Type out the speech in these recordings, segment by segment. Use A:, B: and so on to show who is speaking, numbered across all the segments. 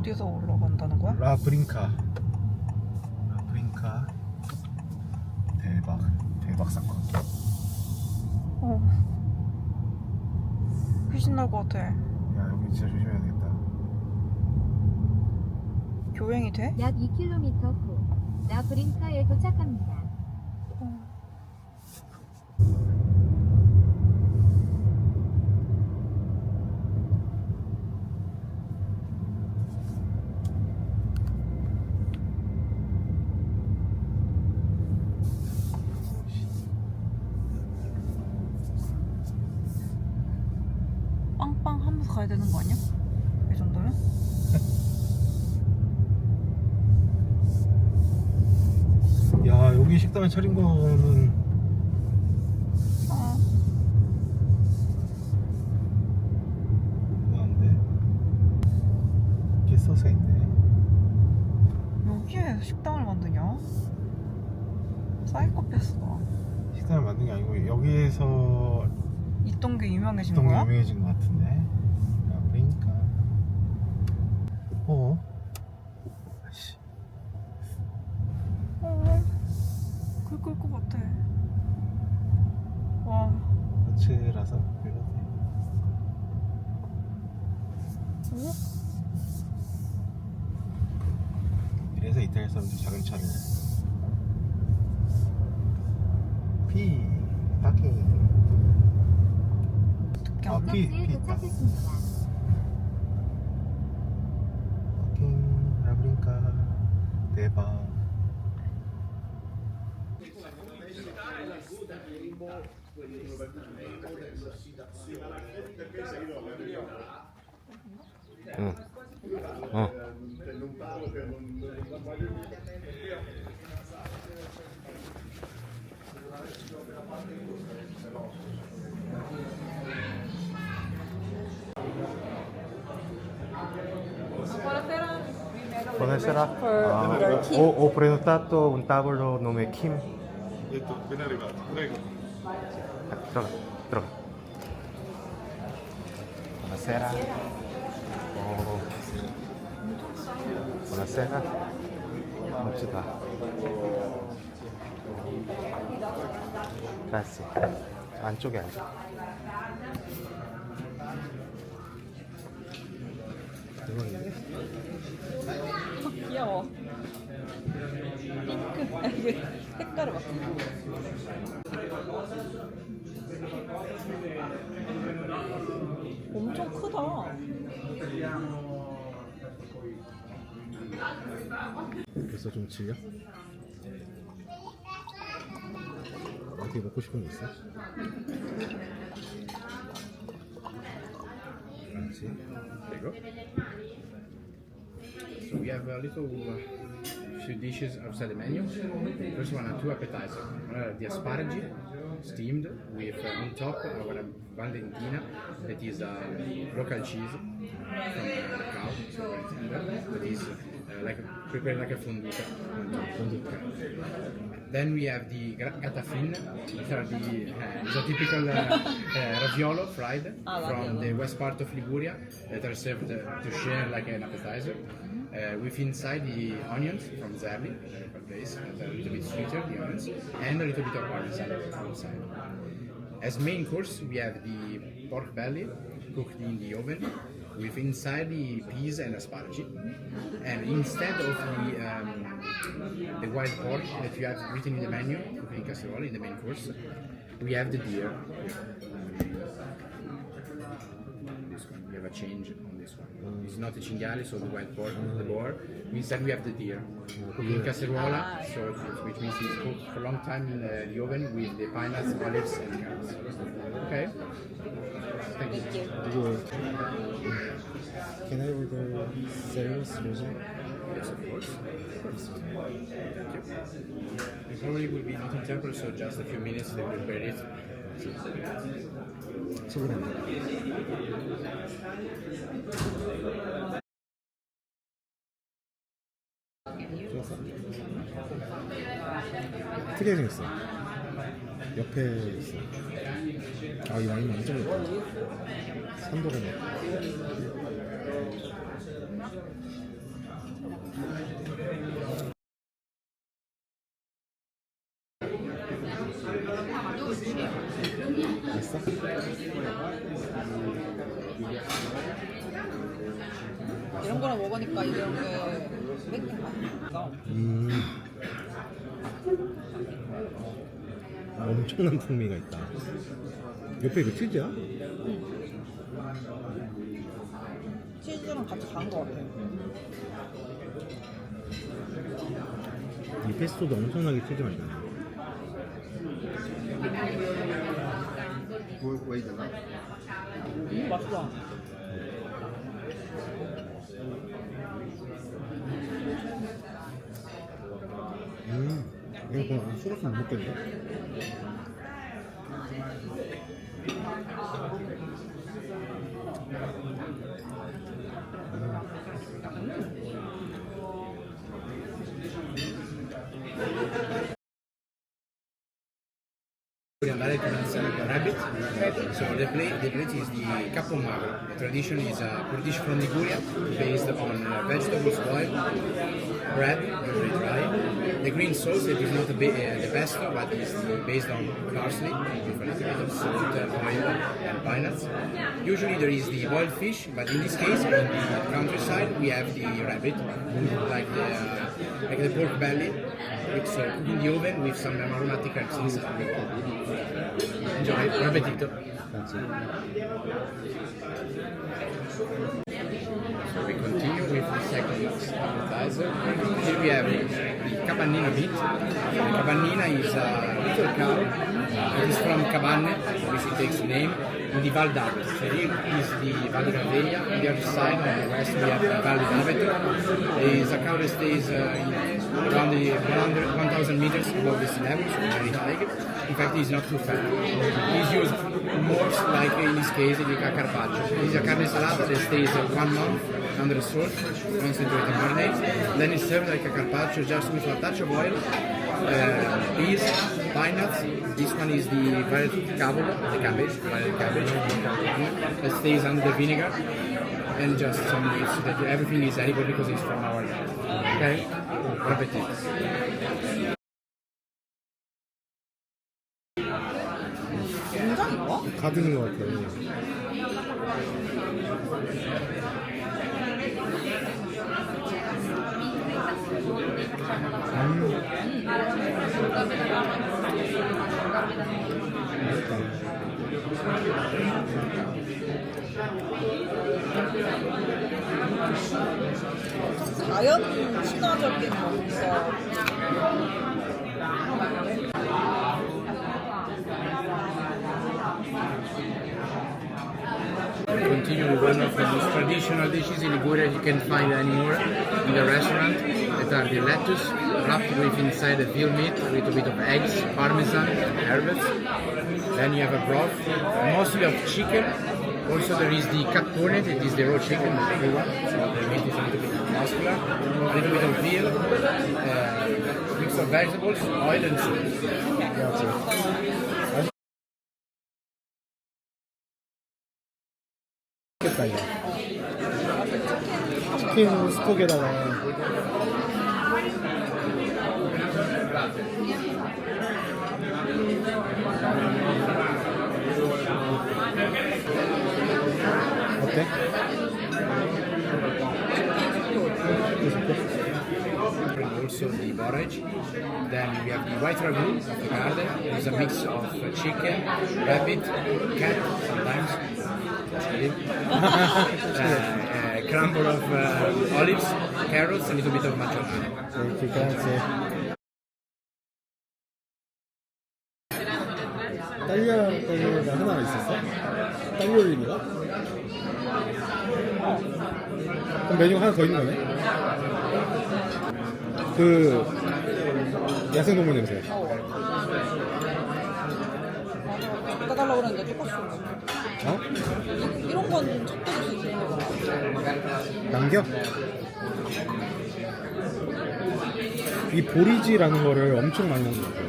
A: 어디서 올라간다는 거야?
B: 라 브링카. 대박 사건.
A: 귀신 날 것 같아.
B: 야, 여기 진짜 조심해야 되겠다.
A: 교행이 돼?
C: 약 2km 후 라 브링카에 도착합니다.
A: 빵빵 하면서 가야 되는 거 아니야? 이 정도면?
B: 야, 여기 식당을 차린 거는 뭐한데? 게스트하우스가 있네.
A: 여기에 식당을 만드냐? 사이코패스다.
B: 식당을 만든 게 아니고 여기에서
A: 있던 게 유명해진
B: 어떤 게
A: 거야?
B: 유명해진 것 같은데. 야, 그러니까. 아씨.
A: 그럴 것 같아. 와.
B: 아츠라서 그러네. 이래서 이탈리아 사람들 작은 차를 파킹.
C: 토마셀레 도착했습니다.
B: 파킹 라브링카 대박. 응. Buonasera. Ho prenotato un tavolo nome Kim.
D: Ben arrivato, prego.
B: 들어가. Buonasera. Buonasera. 멋지다. Grazie. 안쪽에 앉아.
A: 귀여워. 핑크. 이게 색깔을 봐. 엄청 크다.
B: 벌써 좀 질려? 어떻게 먹고 싶은 거 있어? 그렇지. 그리고
E: So we have a little few dishes outside the menu. First one are two appetizers. One are the asparagi, steamed, with on top our valentina, that is local cheese from the cow, so very tender, that is prepared like a fonduta. Then we have the gatafin, which are the typical raviolo fried from the west part of Liguria that are served to share like an appetizer. With inside the onions from Zerli, the local place, that are a little bit sweeter, the onions, and a little bit of parmesan outside. As main course, we have the pork belly cooked in the oven, with inside the peas and asparagi, and instead of the wild pork that you have written in the menu, cooked in casserole in the main course, we have the deer. This one, we have a change on this one. It's not the cinghiale, so the wild pork, the boar. Instead, we have the deer. Cooked in casserola, so which means it's cooked for a long time in the oven with the pine nuts, olives, and carrots. Okay? Thank you.
B: Can I order cereals, Rosa?
E: Yes, of course. Thank you. It probably will be not in temper, so just a few minutes they will prepare it.
B: 좋았어? 특이하게 생겼어. 옆에 있어. 아, 이 와인 완전 예쁘다. 산도가 막. 맛있어?
A: 이런 거랑 먹으니까 이런 게 땡긴다.
B: 엄청난 풍미가 있다. 옆에 이거 치즈야?
A: 치즈랑 같이 간 거 같아.
B: 이 페스토도 엄청나게 치즈 맛이 나네.
A: 맛있다.
B: 이거 그냥 소스 못 먹겠네.
E: Andare to rabbit. So the plate is the Cajun Magru. The tradition is a dish from Liguria based on vegetables boiled, bread, usually dry. The green sauce it is not the pesto, but is based on parsley with a little bit of salt, oil, and pine nuts. Usually there is the boiled fish, but in this case, in the countryside, we have the rabbit, like the pork belly. It's cooked in the oven with some aromatic herbs inside. Enjoy, buon appetito.
B: Grazie.
E: So we continue with the second appetizer. Here we have the cabanina meat. The cabanina is a little cow. It is from Cabanne, which it takes the name, in the Val d'Aveto. So here is the Val di Raveglia. On the other side, on the west, we have the Val di Aveto. It is a cow that stays around the 1,000 meters above the sea level, so very high. In fact, it is not too fat. It is used more like in this case the carpaccio. It is a carne salata that stays 1 month under the salt, concentrated marinade. Then it's served like a carpaccio just with a touch of oil, peas, pine nuts. This one is the violet cavolo, the cabbage, that stays under the vinegar, and just some leaves. So that everything is edible because it's from our land. Okay? Bon appetit.
A: 된장인가?
B: 가드는 것 같아.
A: 자연 친화적인 뭔가
E: Continue with one of the most traditional dishes in Liguria you can find anymore in the restaurant, that are the lettuce wrapped with inside a veal meat, a little bit of eggs, parmesan, herbs. Then you have a broth, mostly of chicken. Also there is the cappone, that is the raw chicken, the bigger one, so the meat is a little bit muscular, a little bit of veal, mix of vegetables, oil and salt.
B: 맛있겠다 이거. 치킨 스톡에다가 어때?
E: Also the borage. Then we have the white ragu of the garden. It's a mix of chicken, rabbit, cat sometimes. Crumble of olives, carrots, and a little bit of maggiolane.
B: grazie. 딸리올리가 하나 있었어? 딸리올리니가? 그럼 메뉴가 하나 더 있는 거네? 그 야생동물 냄새.
A: 바꿔달라고 그랬는데 똑같이
B: 어?
A: 이런 건 섞어줄 수 있는 거
B: 남겨? 이 보리지라는 거를 엄청 많이 먹는 것 같아.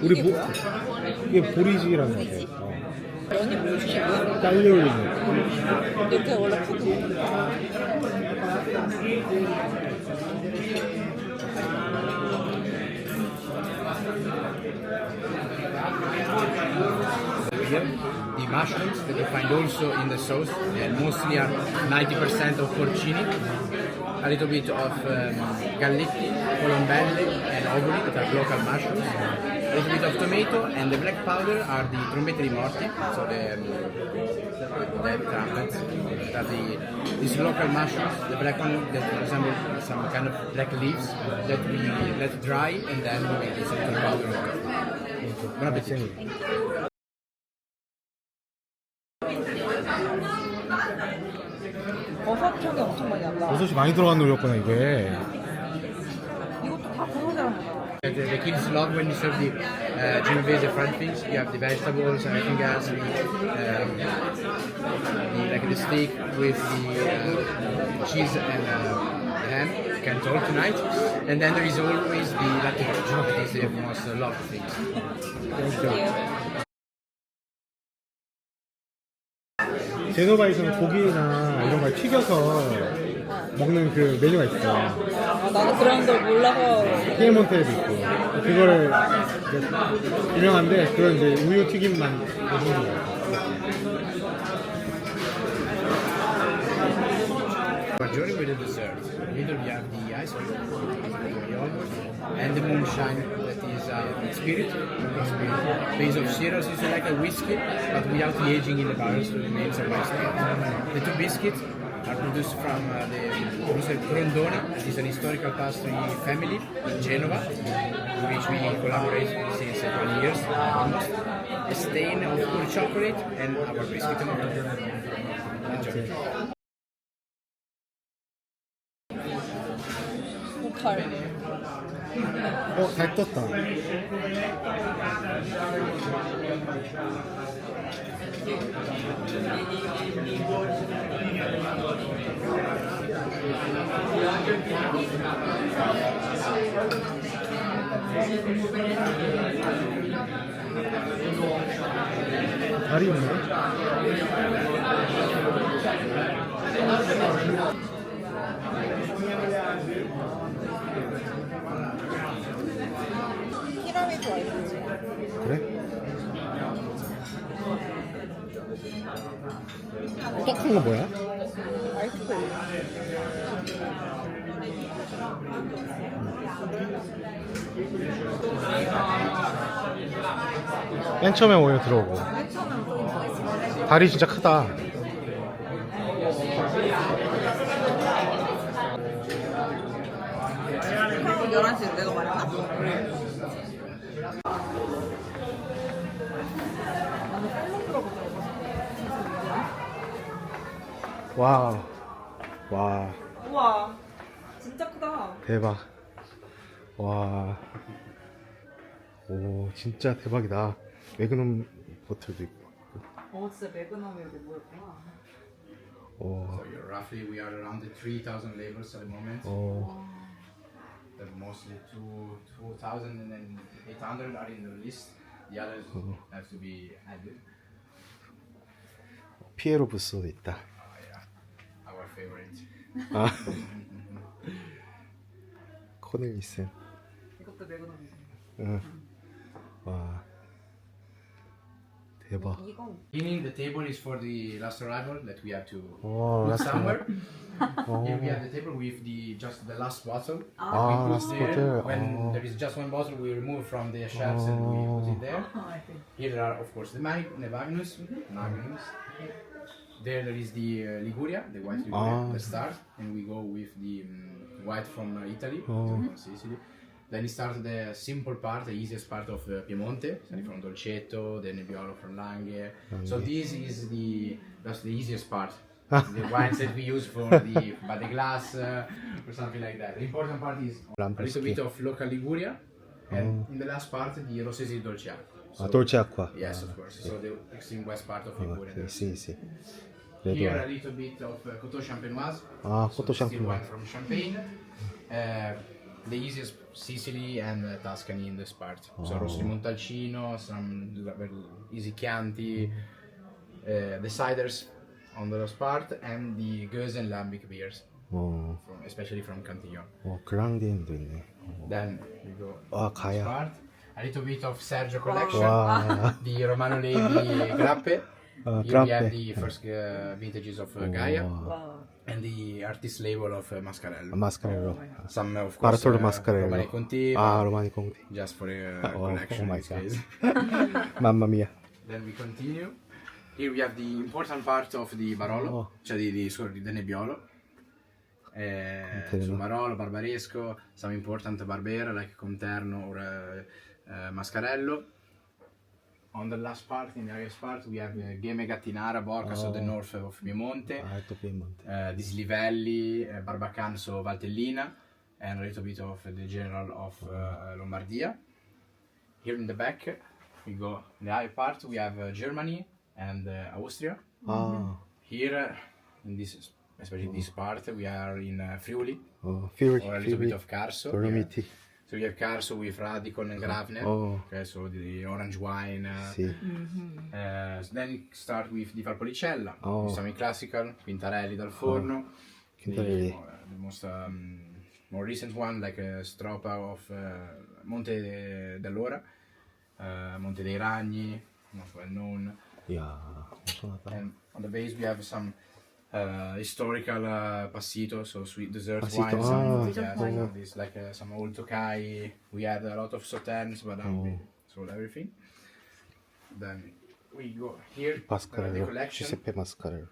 B: 우리
A: 이게 뭐야?
B: 이게 보리지라는 거 같아.
A: 면이 뭐지?
B: 딸리올리니.
A: 근데 그게 원래 크고
E: Here, the mushrooms that you find also in the sauce, and mostly are 90% of porcini, a little bit of galletti, colombelle, and ovoli that are local mushrooms, a little bit of tomato, and the black powder are the trombette di morti, so the trumpets, that are these local mushrooms, the black one that resemble some kind of black leaves that we let dry and then we make this little powder. Buon appetito.
A: 버섯 향이 엄청 많이 난다.
B: 버섯이 많이 들어간 노렸구나 이게.
A: 이것도 다 그러자는 거다.
E: The kids love when you serve the Genovese fried things. You have the vegetables and everything else, like the steak with the cheese and ham. You can talk tonight. And then there is always the latte cordiale, that is the most loved things.
B: 제노바에서는 고기나 이런 걸 튀겨서 먹는 그 메뉴가 있어.
A: 아, 나는 그런 걸 몰라서.
B: 피에몬테에도 있고. 그걸 이제 유명한데 그건 이제 우유 튀김만 먹는 거야.
E: Majority with the dessert. In the middle we have the ice cream, and the moonshine that is spirit, base of syrup is like a whiskey, but without the aging in the barrels to remain a whiskey. The two biscuits are produced from the Grondoni, that is an historical pastry family in Genova, with which we collaborate since 20 years almost. A stain of pure chocolate and our biscuit. Enjoy.
A: 달.
B: 달 떴다. 달이 있네.
A: 티라미수 알지?
B: 그래? 떡한 거 뭐야?
A: 아이스크림.
B: 맨 처음에 오늘 들어오고. 달이 진짜 크다.
A: 형 11시에 내가 말했나? 나는 샐러드라고 들어봤어.
B: 와. 와.
A: 우와, 진짜 크다.
B: 대박. 와. 오, 진짜 대박이다. 매그넘 보틀도 있고.
A: 진짜 매그넘이 여기 뭐였구나.
B: 오.
E: So roughly we are around the 3,000 labels at the moment.
B: 오.
E: Mostly 2,800 are in the list. The others have to be added.
B: 피에로 부스도 있다.
E: Yeah, our favorite.
B: 아. 코넬리슨.
A: 이것도 매그넘이지.
B: 응. 와. 대박.
A: 이건
E: Cleaning the table is for the last arrival that we have to
B: 오,
E: put
B: last
E: somewhere.
B: 오.
E: Here we have the table with just the last bottle.
B: 아,
E: We put
B: last
E: there.
B: bottle.
E: When
B: 어.
E: there is just one bottle, we remove from the shelves and we put it there. Here there are, of course, the Magnus. There is the Liguria, the white Liguria, the start, and we go with the white from Italy, from Sicily. Then it starts the simple part, the easiest part of Piemonte, starting from Dolcetto, then Nebbiolo from Langhe. So this is that's the easiest part. The wines that we use for the glass or something like that. The important part is a little bit of local Liguria, and in the last part the Rossesi Dolce Acqua. So,
B: dolce acqua.
E: Yes, of course. So the extreme west part of Liguria.
B: sì, sì.
E: Here a little bit of Coteau Champenoise.
B: 아,
E: so
B: Coteau
E: still
B: Champenoise.
E: wine from Champagne. The easiest Sicily and Tuscany in this part. So Rosso di Montalcino, some easy Chianti, the ciders on the last part, and the Goes and Lambic beers. especially from Cantillon.
B: 그랑딘도 있네.
E: Then we go
B: 와,
E: this
B: 가야.
E: part. A little bit of Sergio collection.
B: 와.
E: The Romano Levi Grappe. Here we
B: Grappe.
E: have the first vintages of Gaia
A: 와.
E: and the artist label of Mascarello.
B: 마스카렐로.
E: Some of course
B: 바르톨로 마스카렐로.
E: Romani Conti,
B: 로마니 콩디.
E: just for a
B: Oh,
E: collection
B: oh
E: in
B: my
E: this
B: God.
E: case.
B: 맘마미야.
E: Then we continue. Here we have the important part of the Barolo, cioè del Nebbiolo. Sul Barolo, Barbaresco, some important Barbera like Conterno or Mascarello. On the last part, in the highest part, we have Gheme Gattinara, Borca, so the north of Piemonte.
B: Alto Piemonte.
E: Dislivelli, Barbacan, so Valtellina, and a little bit of the general of Lombardia. Here in the back, we go in the high part, we have Germany and Austria. Here, in this, especially this part, we are in Friuli,
B: Fury.
E: or a little bit of Carso.
B: Dolomiti.
E: So we have Carso with Radicon and Gravner, okay, so the orange wine.
B: Sì.
E: Then start with the Valpolicella, with some classical, Quintarelli dal forno.
B: Quintarelli.
E: The most more recent one, like Stropa of Monte dell'Ora, Monte dei Ragni, not well known.
B: 이야, 엄청나다.
E: And on the base we have some historical passito, so sweet dessert
B: Passito,
E: wines.
B: ah.
E: This like some old Tokai. We had a lot of sauternes, but we sold everything. Then we go here. The
B: 마스카렐로.
E: collection.
B: 지세페 마스카렐로.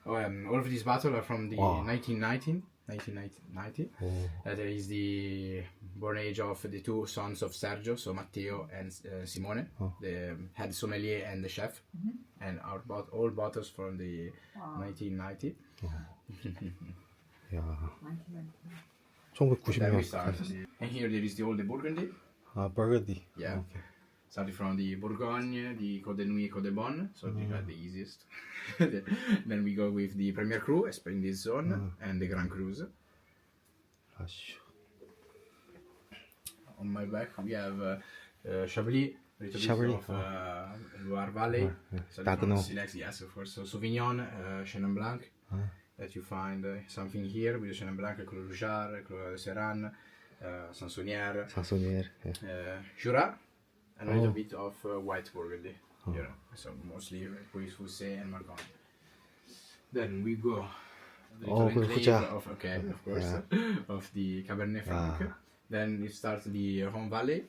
E: All of these bottles are from the
B: Wow.
E: 1990. That is the born age of the two sons of Sergio, so Matteo and Simone, the head sommelier and the chef, and all bottles from the 1990.
B: 이야,
E: Then we
B: 1990년.
E: start. And here there is the old Burgundy.
B: 버거디.
E: Yeah.
B: Okay.
E: Starting from the Bourgogne, the Côte de Nuit, Côte de Bonne, so these are the easiest. Then we go with the Premier Cru, in this zone, and the Grand Crus.
B: 아쉬.
E: On my back we have Chablis, a little
B: Chablis,
E: bit of Loire Valley, so
B: Dagenau.
E: yes, of course. So Sauvignon, Chenin Blanc, that you find something here with Chenin Blanc, Clos Rougeard, Clos Serran, Sansonière,
B: 사소니엘.
E: Jura, and a little bit of white Burgundy here. So mostly Puy Foussé and Margone. Then we go the little
B: good
E: enclave
B: Foucha.
E: of course, of the Cabernet Franc. Then it starts the Rhone Valley,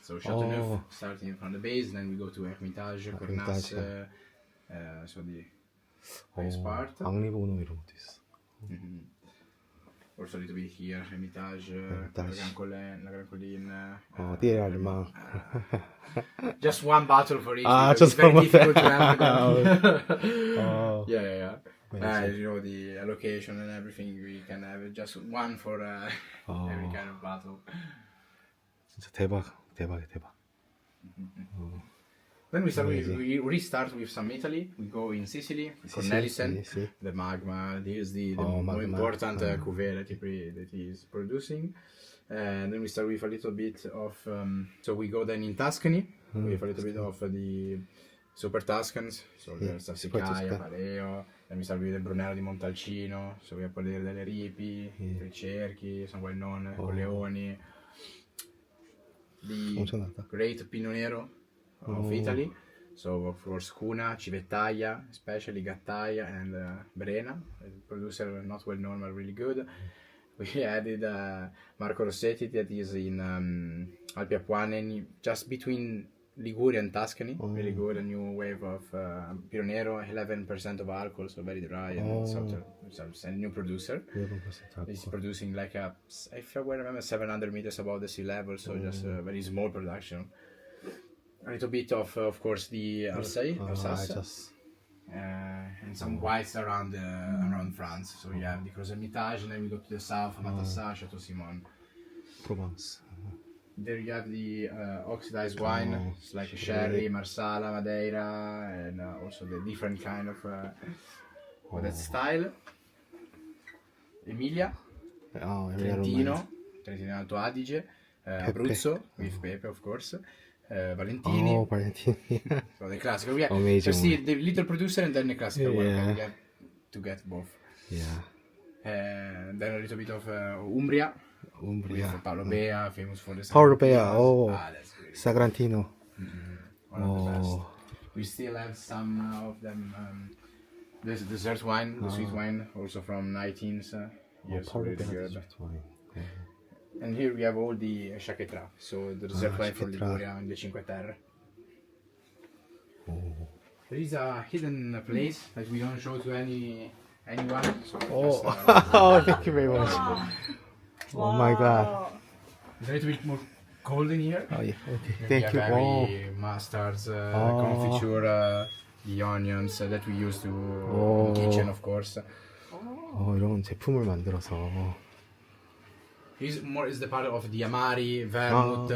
E: so Châteauneuf, starting from the base. Then we go to Hermitage, Cornas, so the highest part.
B: 앙리보노 이런 것도 있어.
E: Also a little bit here, Hermitage, La Gran Colline.
B: 띠에 알마.
E: Just one bottle for each.
B: Ah,
E: because
B: just
E: it's very
B: one
E: difficult to have them.
B: Oh.
E: Yeah. You know the allocation and everything. We can have just one for every kind of bottle.
B: 진짜 대박이야, 대박.
E: Then we restart with some Italy. We go in Sicily, Cornelissen,
B: sì.
E: the Magma. This is the more
B: Magma.
E: important cuvée that he is producing. And then we start with a little bit of. So we go then in Tuscany with a little bit of the Super Tuscans. So there's Sassicaia, Pareo. Then we start with the Brunello di Montalcino. So we have Polvere delle Ripi, Ricerchi, some well known Corleoni. The great Pinot Nero of Italy. So of course Cuna, Civettaia, especially Gattaia and Brena. The producer not well known but really good. We added Marco Rossetti that is in Alpi Apuane, just between Liguria and Tuscany. Really good, a new wave of Pinot Nero, 11% of alcohol, so very dry and a new producer. He's producing like if I remember, 700 meters above the sea level, so just a very small production. A little bit of course, the Alsace. And some whites around France. So you have the Crozes-Hermitage, and then we go to the south, Matassas, Chateau Simon.
B: Provence.
E: There you have the oxidized wine, it's like sherry, marsala, madeira, and also the different kind of that style. Emilia, Trentino Alto Adige, Abruzzo with pepe of course. Valentini.
B: Valentini.
E: So the classical.
B: Amazing.
E: See the little producer and then the classical one.
B: Yeah.
E: We have to get both.
B: Yeah.
E: Then a little bit of Umbria.
B: Umbria.
E: With Paolo Bea, famous for the
B: Paolo Bea.
E: Sagrantinos.
B: Oh.
E: That's great.
B: Sagrantino.
E: One of the best.
B: Oh.
E: We still have some of them. There's a dessert wine, the sweet wine, also from 19th. Yes,
B: Paolo
E: really
B: Bea
E: good.
B: dessert wine.
E: And here we have all the Chaquetra, so the dessert wine from
B: Chaquetra.
E: Liguria and the Cinque Terre.
B: Oh.
E: There is a hidden place that we don't show to anyone. So
B: Oh.
E: just,
B: Oh, thank you very much. Oh my god.
E: it's a little bit more cold in here.
B: Oh, yeah. Okay.
E: We
B: Thank
E: have
B: you. Oh.
E: every mustards,
B: Oh.
E: confiture, the onions that we use to
B: Oh.
E: in the kitchen, of course.
B: 이런 제품을 만들어서.
E: This more is the part of the amari, vermouth,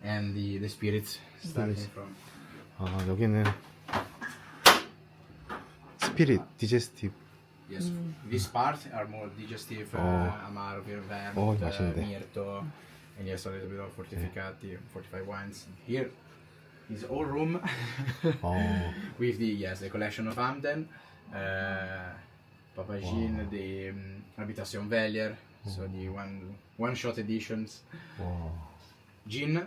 E: and the spirits starting from.
B: 아, 여기는 스피릿, 디제스티브.
E: Yes, this part are more digestive, amaro, vermouth,
B: Oh, 맛있는데.
E: mirto, and yes, a little bit of fortificati, fortified wines. Here is all room
B: 어.
E: with the collection of Amden, Papagine, the Habitation Velier, so the one shot editions.
B: 와.
E: Gin.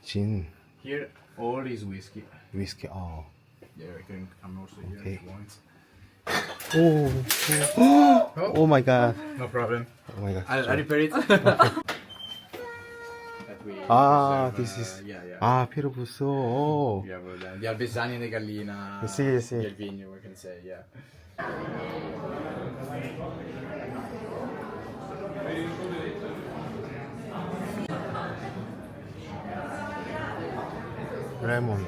B: 진,
E: Here all is whiskey.
B: 위스키. 아.
E: Yeah, I can come also here
B: Okay.
E: if you want.
B: 오. 오 마이 갓.
E: No problem.
B: 오 마이 갓.
E: I'll repair it. That we
B: 아,
E: preserve,
B: this is.
E: yeah.
B: 아, 피로부스. 오.
E: We have the Albesani de Gallina.
B: Sì, sì.
E: Del Vigno, we can say, yeah.
B: 레몬.